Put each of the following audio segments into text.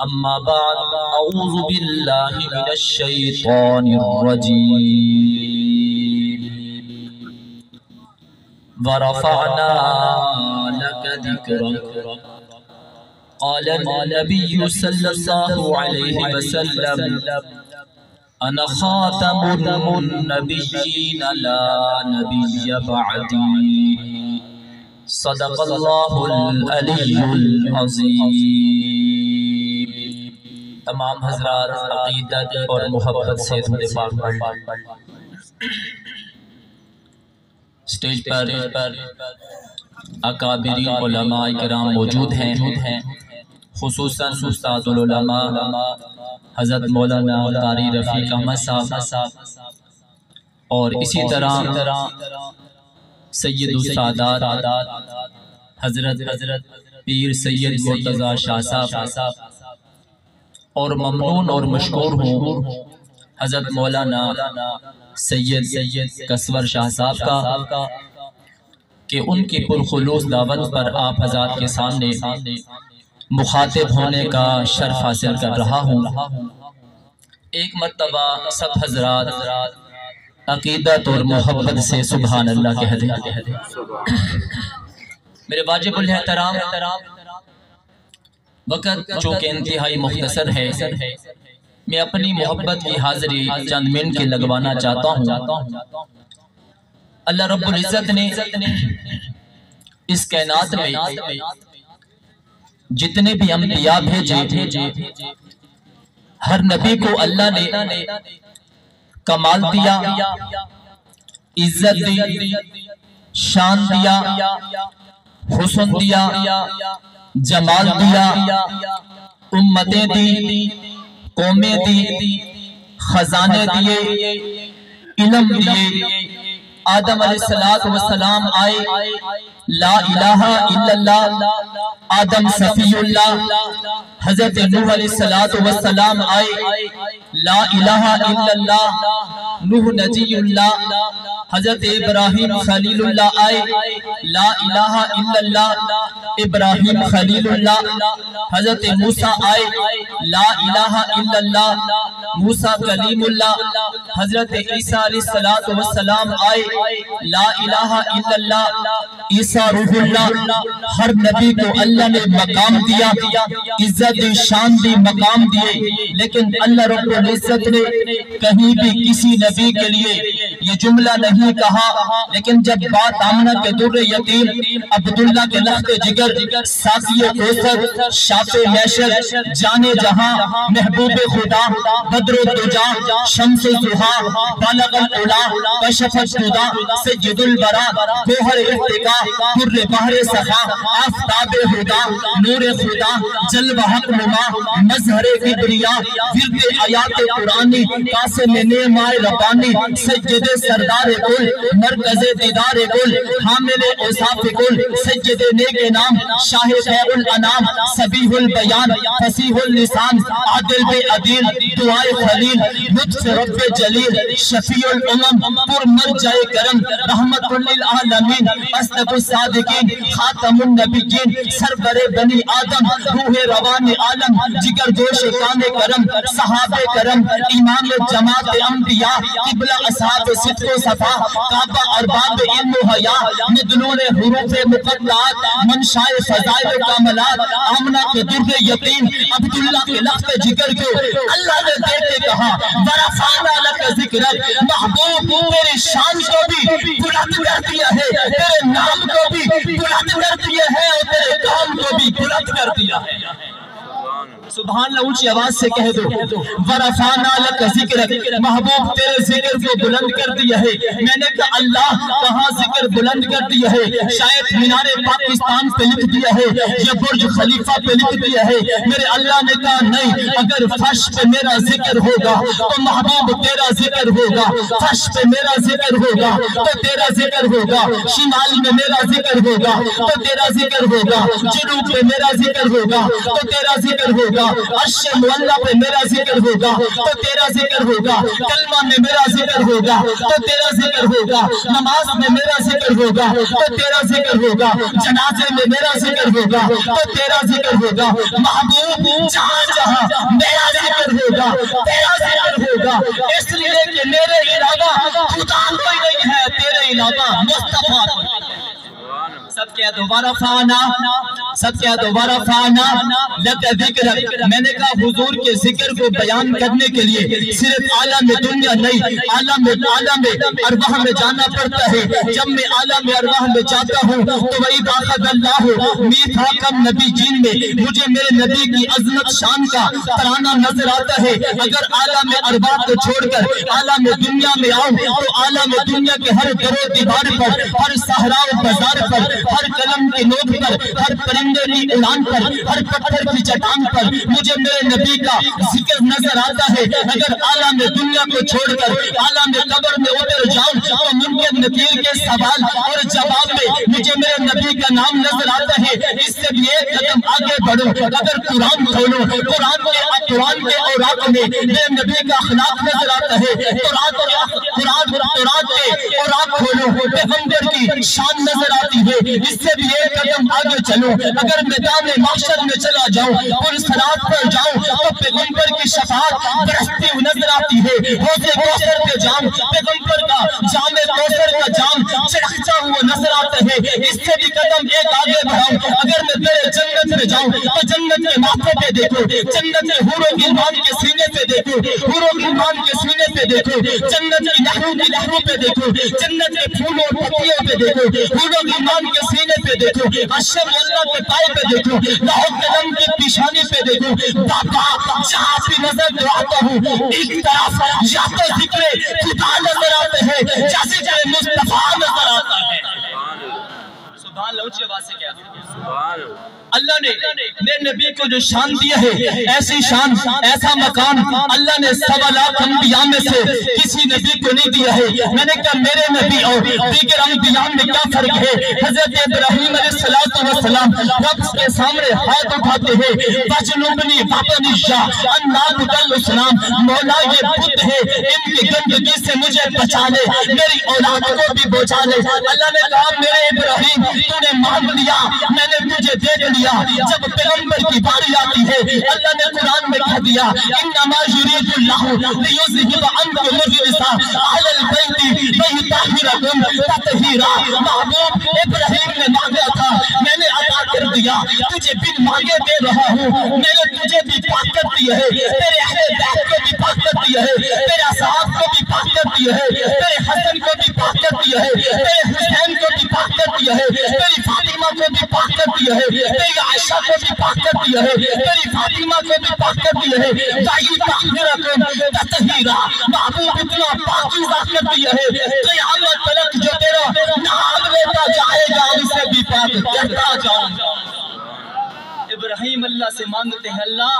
اما بعد اعوذ باللہ من الشیطان الرجیم ورفعنا لك ذکرک قال النبی صلی اللہ علیہ وسلم انا خاتم النبیین لا نبی بعدی صدق اللہ العلی العظیم۔ تمام حضرات عقیدت اور محبت سے درود پاک پڑھ۔ سٹیج پر اکابرین علماء کرام موجود ہیں، خصوصاً استاد العلماء حضرت مولانا قاری رفیق احمد صاحب، اور اسی طرح سید السادات حضرت پیر سید مرتضی شاہ صاحب، اور ممنون اور مشکور ہوں حضرت مولانا سید کسور شاہ صاحب کا کہ ان کی پرخلوص دعوت پر آپ حضرات کے سامنے مخاطب ہونے کا شرف حاصل کر رہا ہوں۔ ایک مرتبہ سب حضرات عقیدت اور محبت سے سبحان اللہ کہہ دیں۔ میرے واجب الاحترام، وقت چونکہ انتہائی مختصر ہے، میں اپنی محبت کی حاضری چند منٹ کے لگوانا چاہتا ہوں۔ اللہ رب العزت نے اس کائنات میں جتنے بھی انبیاء بھیجے، ہر نبی کو اللہ نے کمال دیا، عزت دی، شان دیا، حسن دیا، جمال دیا، امتیں دی، قومیں دی، خزانے دیے، علم دیے۔ آدم علیہ السلام آئے، لا الہ الا اللہ، آدم صفی اللہ۔ حضرت نوح علیہ السلام آئے، لا الہ الا اللہ، نوح نجی اللہ۔ حضرت ابراہیم خلیل اللہ آئے، لا الہ الا اللہ، ابراہیم خلیل اللہ۔ حضرت موسیٰ آئے، لا الہ الا اللہ، موسیٰ کلیم اللہ۔ حضرت عیسیٰ علیہ السلام آئے، لا الہ الا اللہ، عیسیٰ روح اللہ۔ ہر نبی کو اللہ نے مقام دیا، عزت دی، شان دی، مقام دیے، لیکن اللہ رب العزت نے کہیں بھی کسی نبی کے لیے یہ جملہ نہیں کہا، لیکن جب بات آمنہ کے در یتیم، عبداللہ کے لخت جگر، ساقی کوثر، شاف محشر، جانے جہاں، محبوب خدا، بدر الدجا، شمس الضحا، بالغ العلا، کشف الشدا، سید البرا، گوہر ارتقا، در بحر سخا، آفتاب خدا، نور خدا، جلوہ حق نما، مظہر کبریا، ورد آیات قرآنی، قاسم نعمہ ربانی، سید سردار کل، مرکز دیدار کل، حامل اوصاف کل، سید نیک نام، شاہ خیر الانام، صبیح البیان، فصیح اللسان، عادل بے عدیل، دعائے خلیل، لطف رب جلیل، شفیع الامم، پر مرجع کرم، رحمت للعالمین، اصدق الصادقین، خاتم النبیین، سرور بنی آدم، روح روان عالم، جگر جوش کان کرم، صحابہ کرم، امام جماعت انبیاء، قبلہ اصحاب صدق و صفا، کعبہ ارباب علم و حیاء، مدنون حروف مقطعات، منشاء فضائل کاملات، آمنہ کے در یتیم، عبداللہ کے لخت جگر کو اللہ نے دیکھ کے کہا ورفعنا لک ذکرک، محبوب تیری شان کو بھی بلند کر دیا ہے، تیرے نام کو بھی بلند کر دیا ہے، اور تیرے کام کو بھی بلند کر دیا ہے۔ سبحان اللہ اونچی آواز سے کہہ دو، ورفعنا لک ذکرک، محبوب تیرے ذکر کو بلند کر دیا ہے۔ میں نے کہا اللہ کہاں ذکر بلند کر دیا ہے؟ شاید مینار پاکستان پہ لکھ دیا ہے یا برج خلیفہ پہ لکھ دیا ہے۔ میرے اللہ نے کہا نہیں، اگر فرش پہ میرا ذکر ہوگا تو محبوب تیرا ذکر ہوگا، فرش پہ میرا ذکر ہوگا تو تیرا ذکر ہوگا، شمال میں میرا ذکر ہوگا تو تیرا ذکر ہوگا، جنوب پہ میرا ذکر ہوگا تو تیرا ذکر ہوگا، अर्श मुअल्ला पे मेरा जिक्र होगा तो तेरा जिक्र होगा, कलमा में मेरा जिक्र होगा तो तेरा जिक्र होगा, नमाज में मेरा जिक्र होगा तो तेरा जिक्र होगा, जनाजे में मेरा जिक्र होगा तो तेरा जिक्र होगा। महबूब जहां जहां मेरा जिक्र होगा तेरा जिक्र होगा, इसलिए कि मेरे अलावा खुदा कोई नहीं है, तेरे अलावा मुस्तफा। सब क्या दोबारा फाना, सब क्या दोबारा फाना लगा जिक्र। मैंने कहा हुजूर के जिक्र को बयान करने के लिए सिर्फ आलम दुनिया नहीं, आलम अरवाह में जाना पड़ता है। जब मैं आलम अरवाह में जाता हूँ तो वही बाक़अल्लाह मीथाक़म नबीयीन में मुझे मेरे नबी की अज़मत शान का तराना नजर आता है। अगर आलम अरवाह को छोड़कर आलम दुनिया में आऊं तो आलम दुनिया के हर दरो दीवार पर, हर सहरा बाजार पर, हर कलम की नोक पर, हर परिंदे की उड़ान पर, हर पत्थर की चट्टान पर मुझे मेरे नबी का जिक्र नजर आता है। अगर आलम दुनिया को छोड़कर आलम कब्र में उतर जाऊं तो मुनकर नकीर के सवाल और जवाब में मुझे मेरे नबी का नाम नजर आता है। इससे भी एक कदम आगे बढ़ो, अगर कुरान खोलो, कुरान के औराक में मेरे नबी का अखलाक नजर आता है। कुरान के औराक खोलो, पैगंबर की शान नजर आती है। इससे भी एक कदम आगे चलो, अगर मैदान महशर में चला जाऊं, पुरसरात पर जाऊं तो पैगंबर की शफाअत बरसती हुई नजर आती है। हौज़े कौसर पे जाऊं, पैगंबर का जामे कौसर का जाम चढ़ता हुआ नजर आता है। इससे भी कदम एक आगे बढ़ाऊं, अगर मैं तेरे जन्नत में जाऊं तो जन्नत के माथे पे देखो, जन्नत के हूरों गिलमान के सीने पे देखो, हूरों गिलमान के सीने पे देखो, जन्नत की लहरों पे देखो, जन्नत के फूलों और पत्तियों पे देखो, हूरों गिलमान के सीने पे देखो, अशर अल्लाह के पाए पे देखो, लाहौल कलम के पिशानी पे देखो। बाबा जहां भी नजर दौड़ाता हूँ एक तरफ या तो जिक्र खुदा नजर आते हैं या जिक्र मुस्तफा नजर आता है। सुभान अल्लाह, ऊंची आवाज से क्या सुभान अल्लाह। अल्लाह ने मेरे नबी को जो शान दिया है, ऐसी शान, ऐसा मकान अल्लाह ने 1.25 लाख अंबिया में से किसी नबी को नहीं दिया है। मैंने कहा मेरे नबी और दीगर अंबिया में क्या फर्क है? हजरत इब्राहीम अलैहिस्सलाम रब के सामने हाथ उठाते हैं, वजनुबनी वतनिशा अन्नाबुदल मौला ये बुत है, इनकी गंदगी से मुझे बचा ले, मेरी औलाद को भी बचा ले। अल्लाह ने कहा मेरे इब्राहीम तूने मांग लिया, मैंने तुझे देख लिया। जब पैगंबर की बारी आती है अल्लाह ने कुरान में कह दिया इन्नमा युरीदुल्लाहु लियुज़हिबा अन्कुम अर्रिजा अहलल बैति व युतहिरकुम तत्हीरा। महबूब इब्राहीम ने मांगा था, मैंने अता कर दिया, तुझे बिन मांगे दे रहा हूँ। मैंने तुझे भी पाक कर दिया है, तेरे अहले बैत को भी पाक कर दिया है, तेरे असहाब को भी पाक कर दिया है, तेरे हसन को भी पाक कर दिया है, तेरे हुसैन को भी पाक कर दिया है, तेरी फातिमा को भी पाक कर दिया है, तेरी आयशा को भी पाक कर दिया है, तेरी फातिमा को भी पाक कर दिया है। महबूब इतना पाकीज़ा कर दिया है, क़यामत तक जो तेरा नाम लेता जाएगा उसे भी पाक करता जाऊंगा। इब्राहीम अल्लाह से मांगते हैं अल्लाह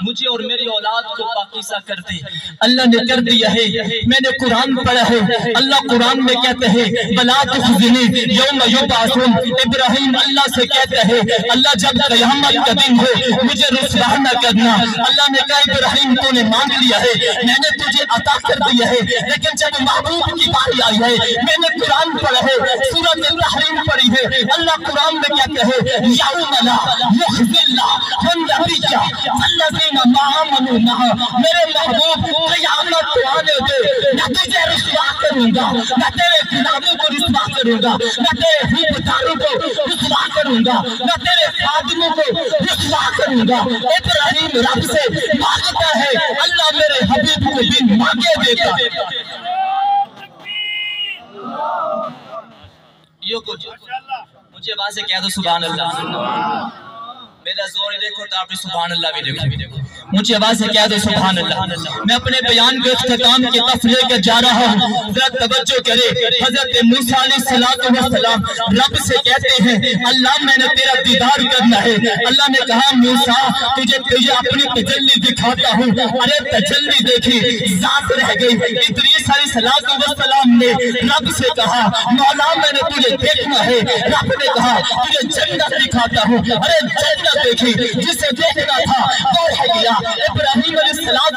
मुझे और मेरी औलाद को पाकीज़ा कर दे। अल्लाह ने कर दिया है। मैंने कुरान पढ़ा है, अल्लाह कुरान में कहते हैं बला तुख़ज़िनी यौम युबअसून। इब्राहीम अल्लाह से कहते हैं अल्लाह जब क़यामत का दिन हो मुझे रुसवा न करना। अल्लाह ने कहा इब्राहीम तूने मांग लिया है, मैंने तुझे अता कर दिया है, लेकिन जब महबूब की बारी आई है, मैंने कुरान पढ़ा है, सूरत तहरीम पढ़ी है, अल्लाह कुरान में कहते हैं यौम ला युख़ज़िल्लाहु वन्नबिय्या वल्लज़ीना माअमनु मअह। मेरे महबूब क़यामत को आने दे, न तुझे रुसवा करूंगा, न तेरे गुलामों को रुसवा करूंगा, न तेरे हुक्मदारों को रुसवा करूंगा, न तेरे खादिमों को रुसवा करूंगा। इब्राहीम रब से मांगता है अल्लाह मेरे हबीब को बिन मांगे देता। ये कुछ मुझे आवाज़ से कह दो सुभान अल्लाह। मेरा जोर देखो तो आप सुभान अल्लाह भी देखो, मुझे आवाज से कह दो सुभान अल्लाह। मैं अपने बयान के इख्तिताम की तरफ लेकर जा रहा हूँ, जरा तवज्जो करे। हजरत मूसा अलैहिस्सलाम रब से कहते हैं अल्लाह मैंने तेरा दीदार करना है। अल्लाह ने कहा मूसा तुझे अपनी तजल्ली दिखाता हूँ। अरे तजल्ली देखी, जात रह गई। इदरीस अलैहिस्सलाम ने रब से कहा मौला मैंने तुझे देखना है। रब ने कहा तुझे जन्नत दिखाता हूँ। अरे जन्नत जन्नत देखी, जिसे देखना था वो रह गया। इब्राहिम अलैहिस्सलाम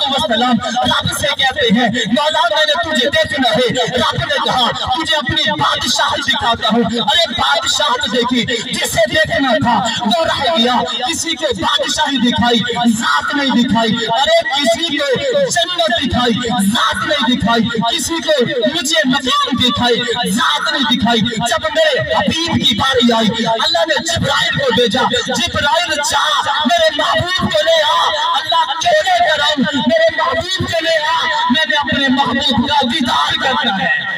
रब से कहते हैं मौला मैंने तुझे देखना है। रब ने कहा तुझे अपनी बादशाह दिखाता हूँ। अरे बादशाह देखी, जिसे देखना था वो रह गया। किसी को बादशाही दिखाई, जात नहीं दिखाई। अरे किसी को जन्नत दिखाई, जात नहीं दिखाई। किसी को मुझे मकान दिखाई, जात नहीं दिखाई। जब मेरे हबीब की बारी आई, अल्लाह ने जिब्राइल को भेजा। जिब्राइल जा मेरे महबूब को ले आ। अल्लाह कहने कराऊं मेरे महबूब को ले आ, मैंने अपने महबूब का दीदार करना है।